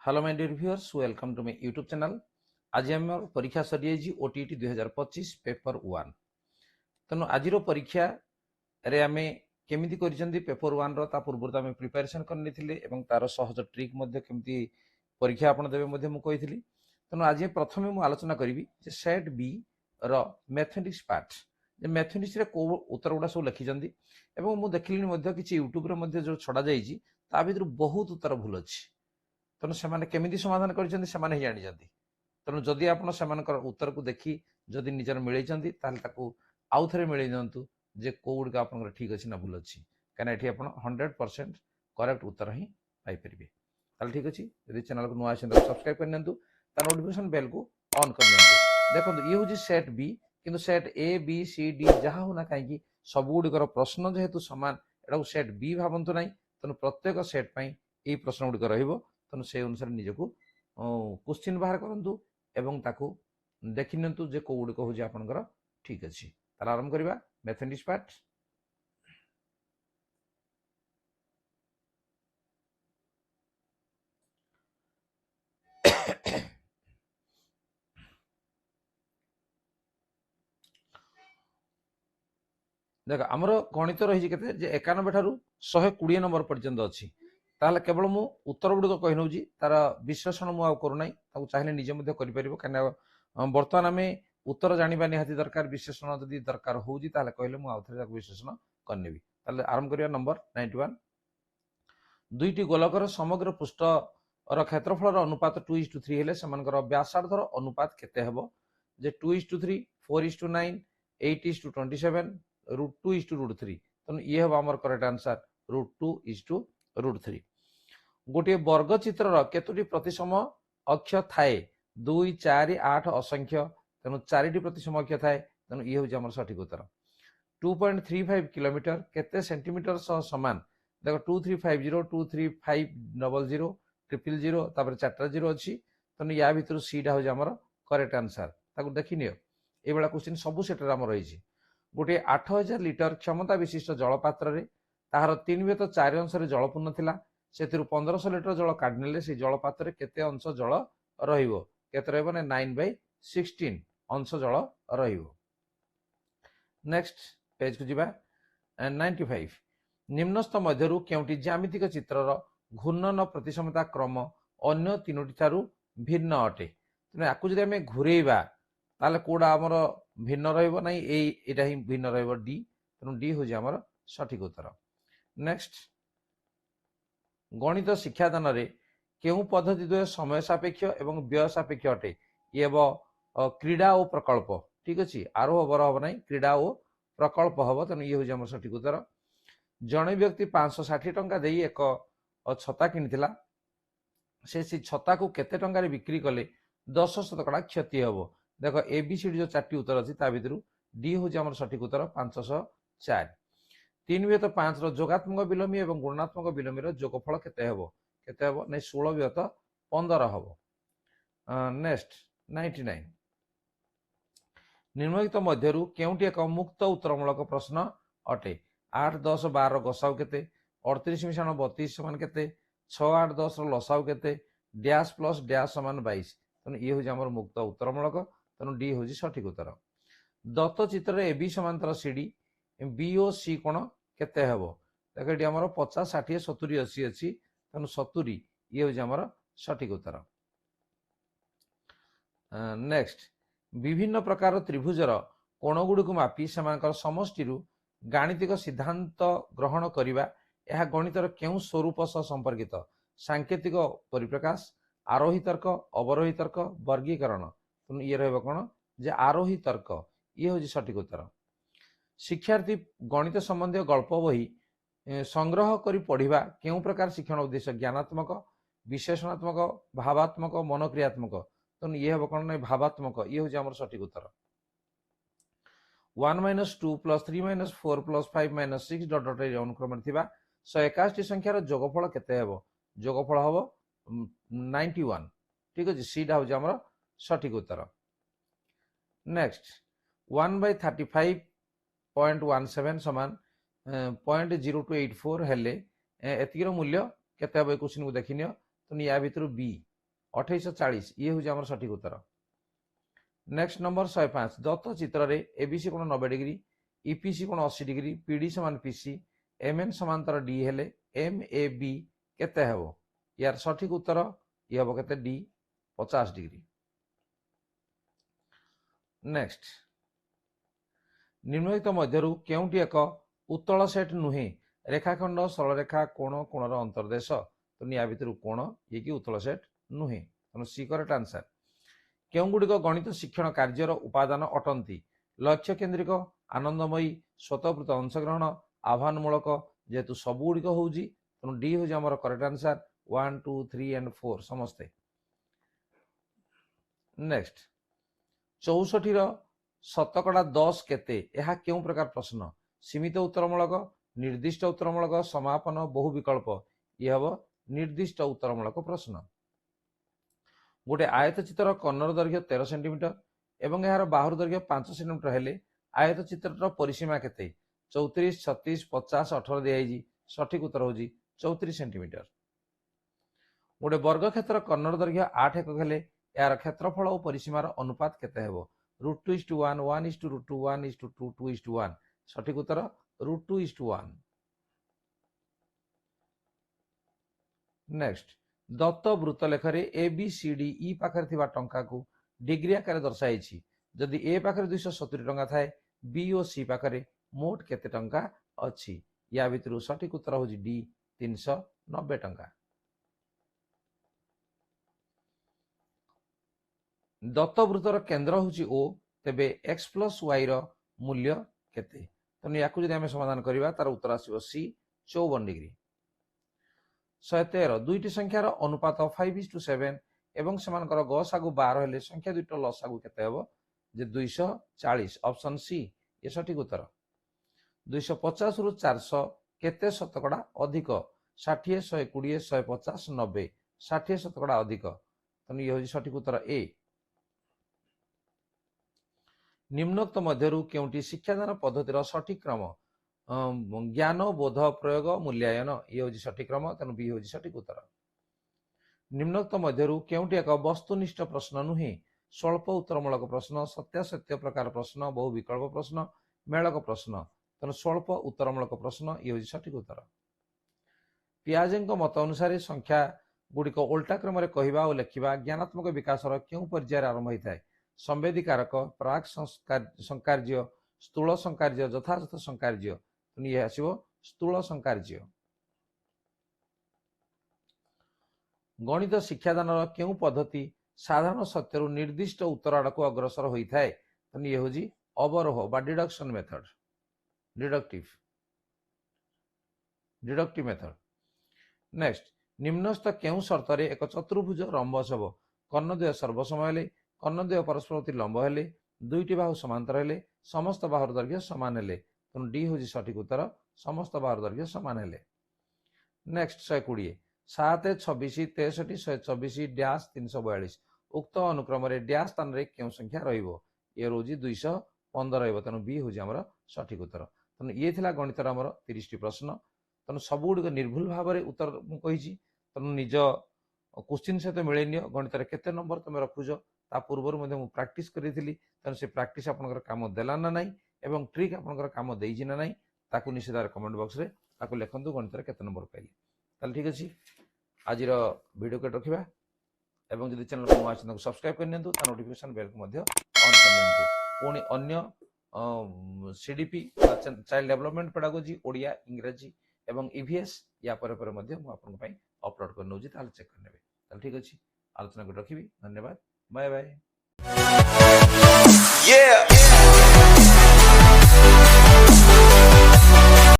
Hello my dear viewers, welcome to my YouTube channel. आज आम परीक्षा सरी जाइए ओटीटी 2025 पेपर 1। तेणु आज परीक्षा रे आम केमी कर पेपर 1 रा पूर्व आम प्रिपेरेसन कर तार सहज ट्रिक केमती परीक्षा आप देवे मुझे तेणु आज प्रथम मुझे आलोचना करी सेट बी रो मैथमेटिक्स पार्ट मैथमेटिक्स रे को उत्तर गुड़ा सब लिखिं मुझे देखिली कि यूट्यूब जो छड़ा जा भर बहुत उत्तर भूल अच्छी। तेणु से केमी समाधान कर जानी तेणु जदि आप उत्तर को देखी जदि निजर मिले आउ थे मिले दिंतु जे कौ गुड़ आप ठीक अच्छे ना भूल अच्छी कहीं ये आप 100% करेक्ट उत्तर ही पाइपर। ठीक अच्छे यदि चैनल को नुआ सब्सक्राइब करनी नोटिफिकेशन बेल को ऑन कर देखो ये हूँ सेट बी किंतु set A B C D जहाँ होना कहीं सब गुड़िकर प्रश्न जेहेतु सामान एटा सेट बी भावतु ना तेणु प्रत्येक सेट ये प्रश्न गुड़िक तेणु से अनुसार निजक क्वेश्चन बाहर करूँ एवं ताकू देखि नियंतु जे को गुड़िक हूँ आपंकर ठीक अच्छे। आरंभ करवा मैथमेटिक्स पार्ट। देख आमर गणित रही के 91 ठारू 120 नंबर पर्यंत अच्छी ताहले केवल मु उत्तर गुड़िक कही नौ तार विश्लेषण मुझे करूना चाहिए निजे कर बर्तमान आम उत्तर जाना निहाती दरकार विश्लेषण जदि दरकार हो कहले मुझे विश्लेषण करनेबी। आरंभ करवा नंबर 91। दुईटी गोलकर समग्र पृष्ठ क्षेत्रफल अनुपात 2:3 हेले सेमानकर व्यासार्धर अनुपात केते हेबो जे 2:3 4:9 8:27 √2:3 तेणु ये हम आम करेक्ट आंसर √2:3। गोटे वर्ग चित्र केतोटी प्रतिसम अक्ष थाए 2 4 8 असंख्य तेणु 4टी प्रतिसम अक्ष थाए तेणु ये हूँ सठिक उत्तर। 2.35 किलोमीटर केते सेंटीमीटर समान देखो 2350 23500 000 तापर 4टा 0 अच्छी तेणु या भितर सीटा हूँ आम करेक्ट आंसर देखी नियो ये क्वेश्चन सबू सेटर आम रही। गोटे 8000 लिटर क्षमता विशिष्ट जलपात्र ताहार 3/4 अंश जल पूर्ण थिला से 1500 लिटर जल काढ़ने से जलपात्र केते अंश जल रहिबो केते रहबो ना 9/16 अंश जल रहिबो। नेक्स्ट पेज को जीवा 95 निम्नस्थ मध्यरु केउटी ज्यामितिक चित्रर घूर्णन प्रतिसमता क्रम अन्य तीनोटी ठारू भिन्न अटे तेणु याकू जदि आमे घुरेइबा ताले कोडा हमर भिन्न रहइबो नै एटा ही भिन्न रहइबो डी तेणु डी हो हमर सठिक उत्तर। नेक्स्ट गणित शिक्षादान रे केउ पद्धति द्वय समय सापेक्ष एवं व्यय सापेक्ष अटे ये क्रीड़ा और प्रकल्प ठीक अच्छे आरोह बरह हम ना क्रीड़ा और प्रकल्प हम तेणु ये हूँ सठिक उत्तर। जड़े व्यक्ति 560 टंका दे एक छता किनिथिला से छता को केते टंका बिक्री कले 10% क्षति हम देख एबीसीडी जो 4टी उत्तर अच्छी भर डी हूँ आम सठिक उत्तर 504। 3/5 जोगात्मक विलोमी और गुणात्मक विलोमी जोगफल केते हेबो केते हेबो नै 16/15 हम। नेक्स्ट 99 निम्नलिखित मध्यरु केउटी एक मुक्त उत्तरमूलक प्रश्न अटे 8 10 12 गसाउ केते 38 मिशाण 32 समान केते 6 8 10 लसाउ केते डैश प्लस डैश समान 22 तेणु ये हूँ आम मुक्त उत्तरमूलक तेणु डी हूँ सठिक उत्तर। दत्त चित्र ए बी समांतर सीडी बी ओ सी कोण केते हेबो देख ये आम 50 60 70 80 अच्छी तेणु 70 ये हूँ आम सठिक उत्तर। नेक्स्ट विभिन्न प्रकार त्रिभुजर कोण गुड़ी को मापी से समष्टि गाणितिक सिद्धांत ग्रहण करने यह गणितर केउ स्वरूप सह संपर्कित सांकेतिक परिप्रकाश आरोही तर्क अवरोही तर्क वर्गीकरण तेणु ये रहा कौन जे आरोही तर्क ये हूँ सठिक उत्तर। शिक्षार्थी गणित संबंधी गल्प बही संग्रह करी पढ़िबा केउ प्रकार शिक्षण उद्देश्य ज्ञानात्मक विश्लेषणात्मक भावात्मक मनोक्रियात्मक तेणु ये हम कौन ना भावात्मक ये हूँ आम सठिक उत्तर। 1 - 2 + 3 - 4 + 5 - 6 डट डट अनुक्रम 181 संख्यार जोगफल केते हेबो जोगफल हम 91 ठीक अच्छे सीटा हूँ आम सठिक उत्तर। नेक्स्ट 1/35.17 समान 0.0284 हेले एतिकीर मूल्य केते हेबो क्वेश्चन को देखि नियो तेणु या भितर बी 2840 ये हूँ आम सठिक उत्तर। नेक्स्ट नंबर 105 दत्त चित्र रे एबीसी कोण 90 डिग्री ईपीसी कोण 80 डिग्री पीडी समान पीसी एमएन समांतर डी हेले एम ए बी केते हेबो यार सठिक उत्तर ये हेबो केते डी 50 डिग्री। नेक्स्ट निम्नलिखित मध्यरु केउंटी एक उत्तल सेट नुहे रेखाखंड सरलरेखा कोण कोणर अंतर्देश तो निया भितर कोण ये कि उत्तल सेट नुहे तेणु सी करेक्ट आंसर। केउंगुड़िक गणित शिक्षण कार्यर उपादान अटंती लक्ष्य केन्द्रिक आनंदमयी स्वतःप्रत अंशग्रहण आह्वानमूलक जेहेतु सबुगुड़िक होउजी तेणु डी होउजी हमर करेक्ट आंसर 1 2 3 एंड 4 समस्ते। नेक्स्ट 64 रो शतकड़ा 10 केते यह केउ प्रकार प्रश्न सीमित उत्तरमूलक निर्दिष्ट उत्तरमूलक समापन बहु विकल्प ये हम निर्दिष्ट उत्तरमूलक प्रश्न। गोटे आयतचित्र कर्णर दैर्घ्य 13 सेंटीमीटर एवं यार बाहुर दैर्घ्य 5 सेंटीमीटर हेले आयतचित्र परिसीमा केते 34 36 50 18 दिखाई सठिक उत्तर होजी 34 सेंटीमीटर। गोटे वर्ग क्षेत्र कर्णर दैर्घ्य 8 एकक हेले यार क्षेत्रफल और परिसीमार अनुपात केते हेबो √2:1 1:√2 1:2 2:1 सठिक उत्तर √2:1। नेक्स्ट दत्त वृत्त लेखरे ए बी सी डी ई पाखरे थिबा टंका को डिग्री आकार दर्शाई जदि ए पाखरे 270 टंका थाए बी और सी पाखरे मोट केते टंका अछि या भितर सठिक उत्तर होजी डी 390 टंका। दत्त वृत्तर केन्द्र होची ओ तेबे x प्लस y रो मूल्य केते तो याकू जदि हमें समाधान करिबा तार उत्तर आसीबो सी 54 डिग्री। 113 दुईटी संख्यार अनुपात 5:7 एवं सेमानकर गसागु 12 हेले संख्या दुईटा लसागु केते हेबो जे 240 ऑप्शन सी ये सठिक उत्तर। 250 रु 400 केते शतकड़ा अधिक 60 120 150 90 60 शतकड़ा अधिक तो ये होजी सठिक उत्तर ए। निम्नोक्त मध्यरु केउंटी शिक्षादान पद्धतिर सठिक क्रम ज्ञान बोध प्रयोग मूल्यांकन ये होजी सठिक क्रम तेणु बी होजी सठिक उत्तर। निम्नोक्त मध्यरु केउंटी एक वस्तुनिष्ठ प्रश्न नुहे स्वल्प उत्तरमूलक प्रश्न सत्यासत्य प्रकार प्रश्न बहु विकल्प प्रश्न मेलक प्रश्न तेणु स्वल्प उत्तरमूलक प्रश्न ये होजी सठिक उत्तर। पियाजेंको मत अनुसार संख्या गुड़िक उल्टा क्रम में कहवा और लेखिबा ज्ञानात्मक विकासर केउ पर्यायर आरंभ होता है संवेदीकारक प्राक संकार्य स्थूल संकार्य यथायथ संकार्य ये आसो स्थूल संकार्य। गणित शिक्षादान केउ पद्धति साधारण सत्य निर्दिष्ट उत्तर आड़ को अग्रसर होता है तो ये हूँ अवरोह बा deduction method deductive method. Next निम्नस्थ केउ शर्त एक चतुर्भुज रंबस हम कर्णद्वय सर्वसम हेले कर्णद्वय परस्पर प्रति लंब हेले दुईटी बाहु समांतर हेले समस्त बाहुर दैर्घ्य समान हेले तेणु डी हूँ सठिक उत्तर समस्त बाहुर दैर्घ्य समान हेले। नेक्स्ट 120 7 26 63 124 डैश 342 उक्त अनुक्रम डैश स्थान रे केउ संख्या रहिबो ये रोजी 215 रहिबो तेणु बी हूँ आमर सठिक उत्तर। तेणु ये थिला गणितर आमर 30 प्रश्न तेणु सबुगुड़िक निर्भुल भाव में उत्तर मुझे तेणु निज क्वेश्चन सहित मिले नि गणित केते नंबर तुम रखुच ता पूर्व मुझे प्राक्टिस करी तेणु से प्राक्टिस आपनकर काम देला ना नहीं एवं ट्रिक आपनकर काम देइछि ना नहीं ताकू निश्चित कमेंट बॉक्स रे ताकू लिखंतु गणित केते नंबर पाइले ताल ठीक अछि। आज वीडियो के रखिबा एवं जदि चैनल को नवा अछि सब्सक्राइब कर नियंतु ता नोटिफिकेशन बेल को मध्य ऑन कर नियंतु पुणी अन्य CDP child development pedagogy Odia इंग्रजी एवं ईवीएस या पर मध्य मु आपन पई अपलोड कर नउजी ताल चेक कर नेबे ताल ठीक अछि आलोचना को रखिबी धन्यवाद बाय बाय।